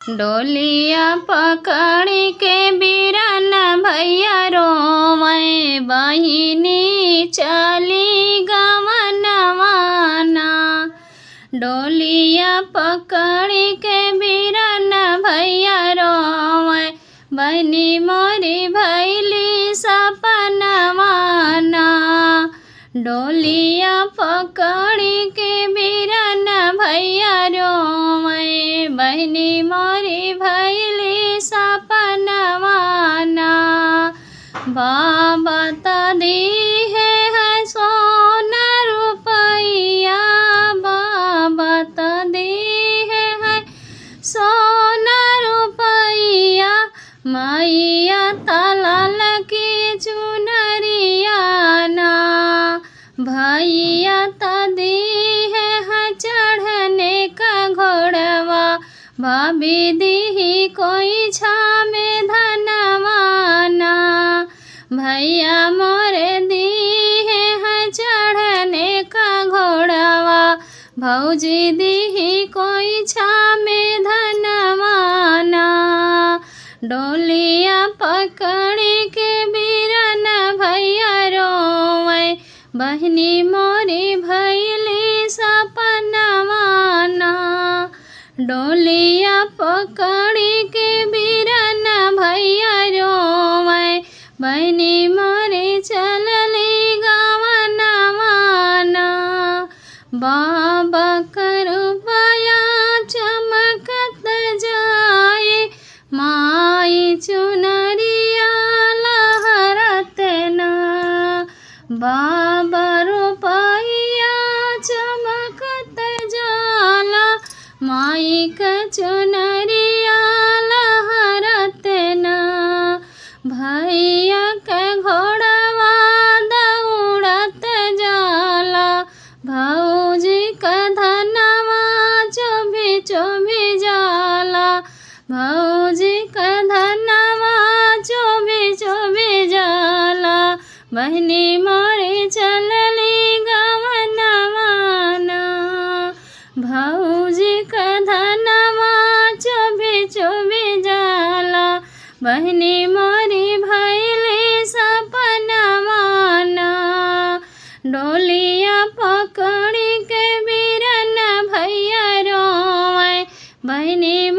डोलिया पकड़ी के बीरन भैया रोवे, बहिनी चली गवनवाना। डोलिया पकड़ी के बीरन भैया रोवे, बहिनी मोरी भैली सपनवाना। डोलिया पकड़ी के बीरन भैया रोवे, बहिनी मोरी भैली सपनवाना। बाबा त दीहे है सोना रुपैया, बाबा त दीहे है सोना रुपैया। मैया तलाल की चुनरिया ना, भैया त दीहे है चढ़ने का घोड़वा। भाभी दीही कोई छामे धनवाना, भैया मोरे दीहे है चढ़ने का घोड़वा। भौजी दीही कोई छामे धनवाना। डोलिया पकड़ी के बीरन भैया रोवे, बहिनी मोरी भैली सपनवाना। डोलिया पकड़ी के बीरन भैया रोवे, बहिनी मोरी चलली गवनवाना। बाबा कृपया चमकत जाए, माई चुनरिया लहरत ना। बाबा रुपया चमकत जाला, माई का चुनरिया लहरत ना। भैया के घोड़वा दौड़त जाला, भौजी का धनवा चोभी चोभी जाला। भौजी का धनवा चोभी चोभी जाला, बहिनी मोरी चलली गवनवाना। भौजी का धनवा चोभी चोभी जाला, बहिनी मोरी भैली सपनवाना। डोलिया पकड़ी के बीरन भैया रोवे, बहिनी